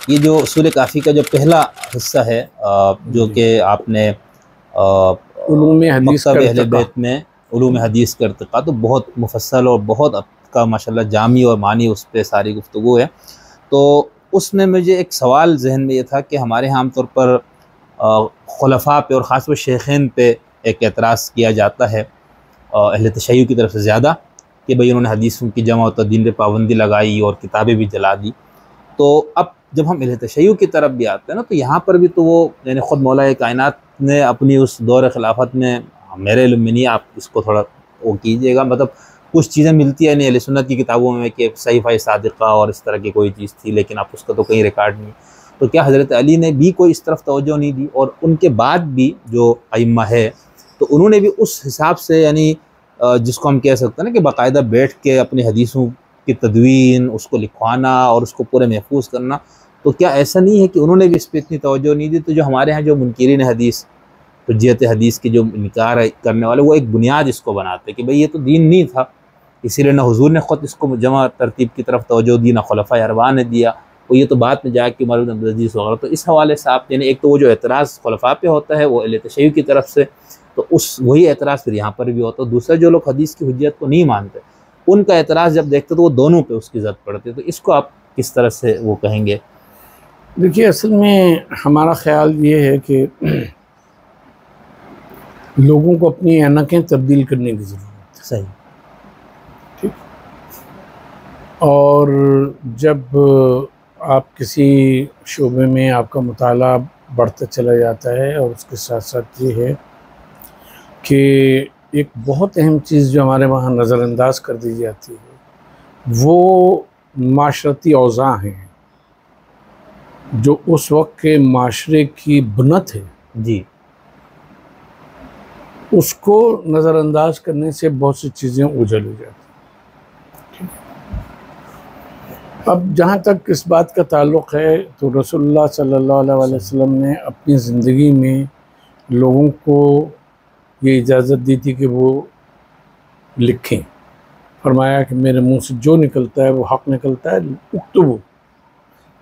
ये जो सूरह काफ़ी का जो पहला हिस्सा है जो कि आपने उलूम हदीस मकतब अहले बैत में उलूम हदीस का इर्तिक़ा, तो बहुत मुफस्सल और बहुत आपका माशाल्लाह जामी और मानी उस पर सारी गुफ्तगू है। तो उसमें मुझे एक सवाल जहन में ये था कि हमारे यहाँ आम तौर पर खुलफ़ा पे और ख़ास तौर शेखैन पे एक एतराज़ किया जाता है अहले तशय्युअ की तरफ से ज़्यादा कि भाई उन्होंने हदीसों की जमा और तदीन पे पाबंदी लगाई और किताबें भी जला दी। तो अब जब हम अहले तशय्युअ की तरफ भी आते हैं ना, तो यहाँ पर भी तो वो यानी ख़ुद मौला कायनात ने अपनी उस दौर खिलाफत में, मेरे इल्म में नहीं, आप इसको थोड़ा वो कीजिएगा, मतलब कुछ चीज़ें मिलती है नहीं अहले सुन्नत की किताबों में कि सहीफ़ा सादिक़ा और इस तरह की कोई चीज़ थी, लेकिन आप उसका तो कहीं रिकॉर्ड नहीं। तो क्या हज़रत अली ने भी कोई इस तरफ तवज्जो नहीं दी? और उनके बाद भी जो अइम्मा है तो उन्होंने भी उस हिसाब से, यानी जिसको हम कह सकते हैं ना कि बाकायदा बैठ के अपनी हदीसों की तदवीन, उसको लिखवाना और उसको पूरे महफूज करना, तो क्या ऐसा नहीं है कि उन्होंने भी इस पर इतनी तवज्जो नहीं दी? तो जो हमारे यहाँ जो मुनकिरीन हदीस, हुज्जत हदीस के जो इनकार करने वाले, वो एक बुनियाद इसको बनाते कि भाई ये तो दीन नहीं था, इसीलिए ना हुजूर ने ख़ुद इसको जमा तरतीब की तरफ तवज्जो दी, ना खुलफ़ाए अरबा ने दिया, और ये तो बाद में जाके उमर इब्न अब्दुल अज़ीज़ वगैरह। तो इस हवाले से आप, यानी एक तो वो जो एतराज़ खुलफ़ा पे होता है वो अहले तशय्युअ की तरफ से, तो उस वही एतराज़ फिर यहाँ पर भी होता है। दूसरा, जो लोग हदीस की हुज्जत को नहीं मानते, उनका एतराज़ जब देखते तो वो दोनों पे उसकी ज़द पड़ती है। तो इसको आप किस तरह से वो कहेंगे? देखिए, असल में हमारा ख़्याल ये है कि लोगों को अपनी ऐनकें तब्दील करने की ज़रूरत है। सही, ठीक। और जब आप किसी शोबे में आपका मुताला बढ़ता चला जाता है, और उसके साथ साथ ये है कि एक बहुत अहम चीज़ जो हमारे वहाँ नज़रअंदाज कर दी जाती है, वो माशरती औज़ा हैं जो उस वक्त के माशरे की बुनत है जी, उसको नज़रअंदाज करने से बहुत सी चीज़ें उजल हो जाती हैं। अब जहाँ तक इस बात का ताल्लुक़ है, तो रसूलुल्लाह सल्लल्लाहु अलैहि वसल्लम ने अपनी ज़िंदगी में लोगों को ये इजाज़त दी थी कि वो लिखें। फरमाया कि मेरे मुंह से जो निकलता है वो हक़ निकलता है, उक्तबू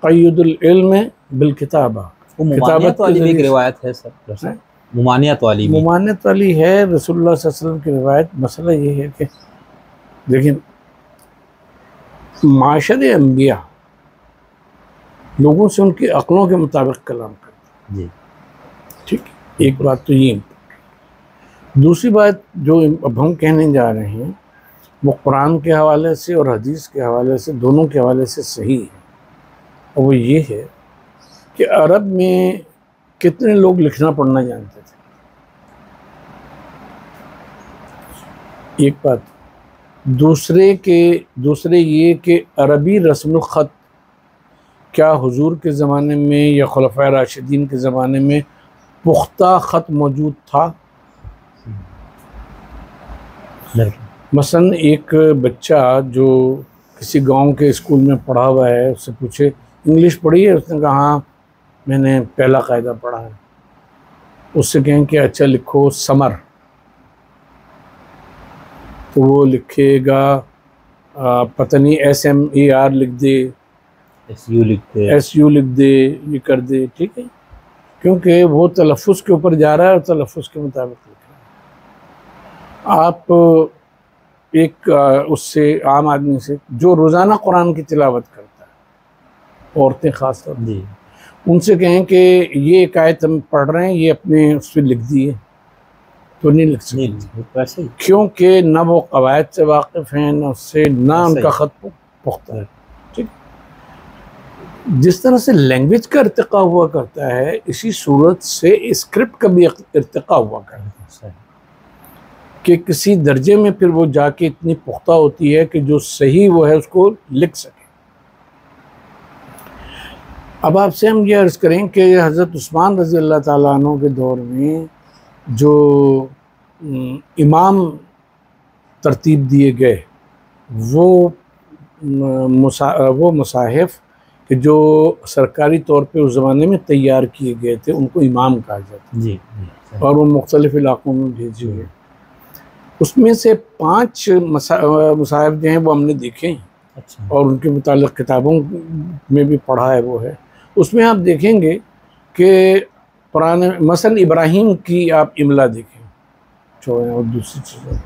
क़य्युदुल इल्म बिल किताबा। मुमानियत वाली भी एक रिवायत है सर, मुमानियत वाली भी, मुमानियत वाली है रसूलुल्लाह सल्लल्लाहु अलैहि वसल्लम की रिवायत। मसला ये है कि देखिए, माशरे अंबिया लोगों से उनकी अक़लों के मुताबिक कलाम करते हैं। जी, ठीक, एक बात तो ये। दूसरी बात जो अब हम कहने जा रहे हैं वो कुरान के हवाले से और हदीस के हवाले से, दोनों के हवाले से सही है, और वो ये है कि अरब में कितने लोग लिखना पढ़ना जानते थे। एक बात। दूसरे ये कि अरबी रस्मुल ख़त क्या हुजूर के ज़माने में या खुलफ़ाए राशिदीन के ज़माने में पुख्ता ख़त मौजूद था? मसलन एक बच्चा जो किसी गांव के स्कूल में पढ़ा हुआ है, उससे पूछे इंग्लिश पढ़ी है? उसने कहा हाँ, मैंने पहला कायदा पढ़ा है। उससे कहें कि अच्छा लिखो समर, तो वो लिखेगा पता नहीं SMER लिख दे, SU लिख दे, ये कर दे। ठीक है, क्योंकि वो तलफ़ुज़ के ऊपर जा रहा है और तलफ़ुज़ के मुताबिक लिख रहा है। आप एक उससे आम आदमी से जो रोज़ाना कुरान की तिलावत करता है, औरतें ख़ास तौर जी, उनसे कहें कि ये एक आयत हम पढ़ रहे हैं, ये अपने उस पर लिख दिए, तो नहीं लिख सकते, क्योंकि न वो कवायद से वाकिफ़ हैं, न उससे, न उनका ख़त पुख्ता है। ठीक, जिस तरह से लैंग्वेज का इर्तिक़ा हुआ करता है, इसी सूरत से स्क्रिप्ट का भी इर्तिक़ा हुआ करता है कि किसी दर्जे में फिर वो जाके इतनी पुख्ता होती है कि जो सही वो है उसको लिख सके। अब आपसे हम ये अर्ज़ करें कि हज़रत उस्मान रज़ी अल्लाह ताला अन्हु के दौर में जो इमाम तरतीब दिए गए, वो मुसाहिफ़ कि जो सरकारी तौर पे उस ज़माने में तैयार किए गए थे, उनको इमाम कहा जाता जी, और वो मुख्तलिफ़ इलाक़ों में भेजे हुए। उसमें से 5 मुसाहिफ़ जो हैं वो हमने देखे हैं। अच्छा। और उनके मुतालिक किताबों में भी पढ़ा है वो है, उसमें आप देखेंगे कि पुराने मसलन इब्राहीम की आप इमला देखें छोड़ें और दूसरी चीज़ें,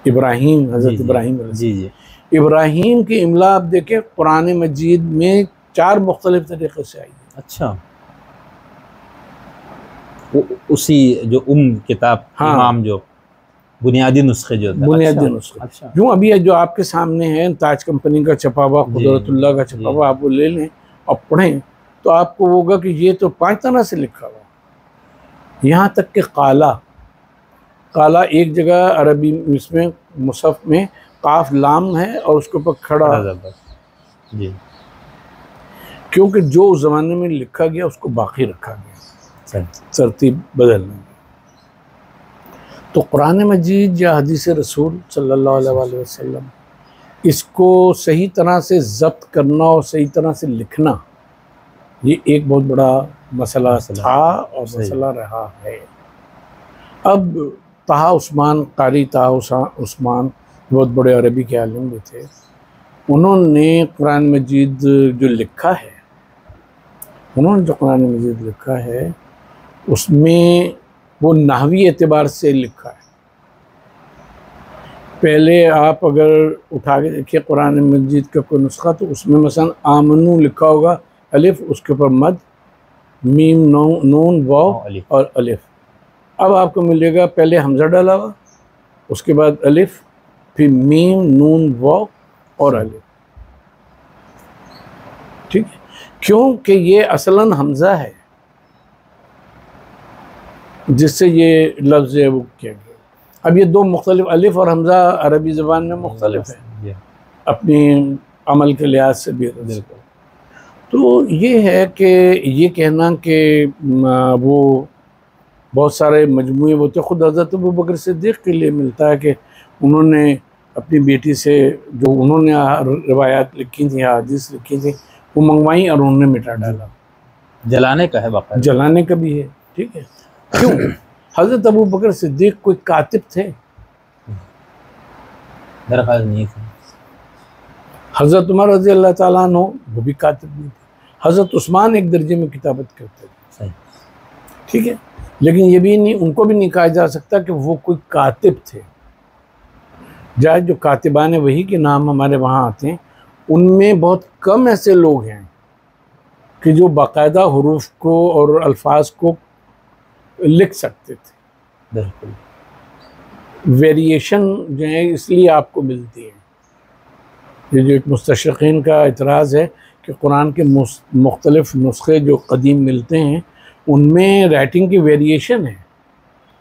इब्राहीम हज़रत इब्राहीम जी जी इब्राहीम की इमला आप देखें कुरान मजीद में 4 मुख्तलिफ तरीक़े से आई है। अच्छा, उसी जो किताब हाँ, इमाम जो बुनियादी नुस्खे जो बुनियादी नुस्खे। अच्छा, यूँ अभी जो आपके सामने है ताज कंपनी का छपा हुआ, कुदरतुल्लाह का छपा हुआ, आप वो ले लें और पढ़ें तो आपको होगा कि ये तो 5 तरह से लिखा हुआ, यहाँ तक कि काला एक जगह अरबी इसमें मुसहफ में काफ लाम है और उसके ऊपर खड़ा जी, क्योंकि जो उस ज़माने में लिखा गया उसको बाकी रखा गया, तरतीब बदलने। तो कुरान मजीद या हदीस रसूल सल्लल्लाहु अलैहि वसल्लम इसको सही तरह से ज़ब्त करना और सही तरह से लिखना, ये एक बहुत बड़ा मसला था और मसला रहा है। अब ताहा उस्मान, कारी ताहा उस्मान बहुत बड़े अरबी के आलिम भी थे, उन्होंने कुरान मजीद जो लिखा है, उसमें वो नाहवी एतबार से लिखा है। पहले आप अगर उठा के देखिए कुरान मजीद का कोई नुस्खा तो उसमें मसलन आमनू लिखा होगा, अलिफ, उसके ऊपर मद, मीम, नून, वाव और अलिफ। अब आपको मिलेगा पहले हमजा डाला हुआ, उसके बाद अलिफ, फिर मीम, नून, वाव और अलिफ। ठीक है, क्योंकि ये असलन हमजा है जिससे ये लफ्ज़ है वो किया गया। अब ये 2 मुख्तलिफ, अलिफ और हमजा अरबी ज़बान में मुख्तलिफ है अपनी अमल के लिहाज से भी। तो ये है कि ये कहना कि वो बहुत सारे मजमूए वो तो ख़ुद हज़रत अबू बकर सिद्दीक़ के लिए मिलता है कि उन्होंने अपनी बेटी से जो उन्होंने रिवायात लिखी थी, हदीस लिखी थी, वो मंगवाई और उन्होंने मिटा डाला। जलाने का है, बाकायदा जलाने का भी है। ठीक है, क्यों? हज़रत अबू बकर सिद्दीक़ कोई कातिब थे? दरख्वास्त नहीं थे। हज़रत उमर रज़ी अल्लाह ताला अन्हु वो भी कातिब नहीं थे। हज़रत उस्मान एक दर्जे में किताबत करते थे। ठीक है, लेकिन ये भी नहीं, उनको भी नहीं कहा जा सकता कि वो कोई कातिब थे। जाए जो कातिबान वही के नाम हमारे वहाँ आते हैं, उनमें बहुत कम ऐसे लोग हैं कि जो बाकायदा हुरूफ को और अल्फाज को लिख सकते थे। बिल्कुल, वेरिएशन जो है इसलिए आपको मिलती है। ये जो एक मुस्तशरिकीन का इतराज़ है कि कुरान के मुख्तलिफ नुस्खे जो कदीम मिलते हैं उनमें राइटिंग की वेरिएशन है,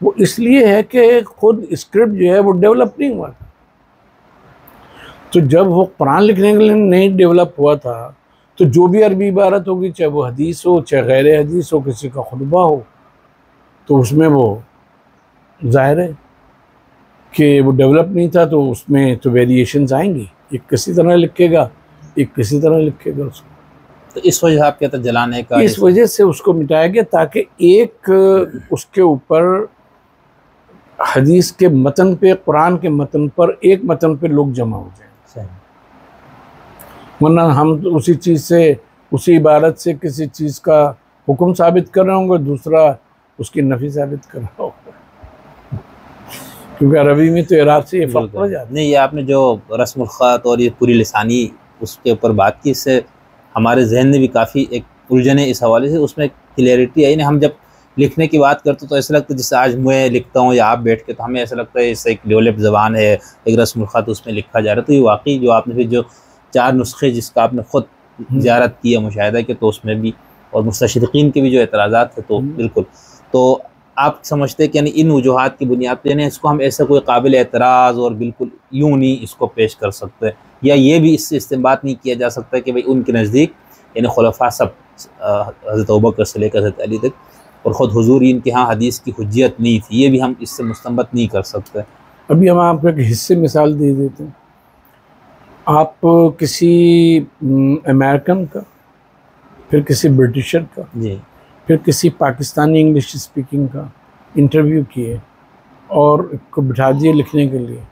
वो इसलिए है कि खुद स्क्रिप्ट जो है वो डेवलप नहीं हुआ था। तो जब वो कुरान लिखने के लिए नहीं डेवलप हुआ था तो जो भी अरबी इबारत होगी, चाहे वो हदीस हो चाहे गैर हदीस हो, किसी का खुतबा हो, तो उसमें वो ज़ाहिर है कि वो डेवलप नहीं था, तो उसमें तो वेरिएशंस आएंगी। एक किसी तरह लिखेगा, एक किसी तरह लिखेगा उसको। तो इस वजह आप कहते हैं जलाने का, इस वजह से उसको मिटाया गया ताकि एक उसके ऊपर हदीस के मतन पे, कुरान के मतन पर, एक मतन पे लोग जमा हो जाए। वरना हम तो उसी चीज़ से, उसी इबारत से किसी चीज़ का हुक्म साबित कर रहे होंगे, दूसरा उसकी नफ़ी साबित कर रहा होगा, क्योंकि अरबी में तो इराब से ये फ़र्क पड़ जाता है। नहीं, ये आपने जो रस्मुल ख़त और ये पूरी लिसानी उसके ऊपर बात की, इससे हमारे जहन में भी काफ़ी एक उलझने इस हवाले से उसमें क्लियरिटी आई। हम जब लिखने की बात करते तो ऐसा लगता है जैसे आज मैं लिखता हूँ या आप बैठ के, तो हमें ऐसा लगता है इससे एक डेवलप ज़बान है, एक रस्मुल ख़त उसमें लिखा जा रहा है। तो ये वाकई जो आपने फिर जो 4 नुस्खे जिसका आपने ख़ुद ज़ियारत किया, मुशाहिदा किया, तो उसमें भी और मुस्तशरिकीन के भी जो एतराज़ात थे, तो बिल्कुल, तो आप समझते हैं कि यानी इन वजूहात की बुनियाद पर यानी इसको हम ऐसा कोई काबिल एतराज़ और बिल्कुल यूँ नहीं इसको पेश कर सकते, या ये भी इससे इस्तेमाल नहीं किया जा सकता कि भाई उनके नज़दीक यानी खुलफा सब हज़रत अबू बकर से लेकर हज़रत अली तक और ख़ुद हुज़ूर इनके यहाँ हदीस की हुज्जियत नहीं थी, ये भी हम इससे मुस्तंबत नहीं कर सकते। अभी हम आपको एक हिस्से मिसाल दे देते हैं। आप किसी अमेरिकन का, फिर किसी ब्रिटिशर का जी, फिर किसी पाकिस्तानी इंग्लिश स्पीकिंग का इंटरव्यू किए और को बिठा दिए लिखने के लिए,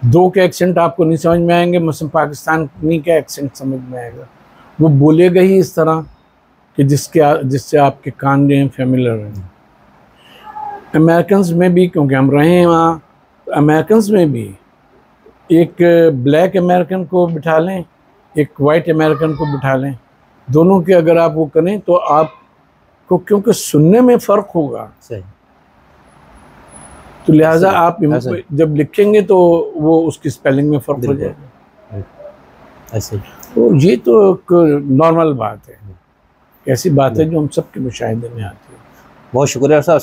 2 के एक्सेंट आपको नहीं समझ में आएंगे, मसलन पाकिस्तानी का एक्सेंट समझ में आएगा वो बोलेगा ही इस तरह कि जिससे आपके कान जो हैं फेमिलियर हैं। अमेरिकन्स में भी, क्योंकि हम रहे हैं वहाँ, तो अमेरिकन्स में भी एक ब्लैक अमेरिकन को बिठा लें, एक वाइट अमेरिकन को बिठा लें, दोनों के अगर आप वो करें तो आपको, क्योंकि सुनने में फ़र्क होगा, सही, तो लिहाजा आप जब लिखेंगे तो वो उसकी स्पेलिंग में फ़र्क हो जाएगा। ऐसे तो ये तो एक नॉर्मल बात है, ऐसी बात है जो हम सबके मुशाहिदे में आती है। बहुत शुक्रिया साहब।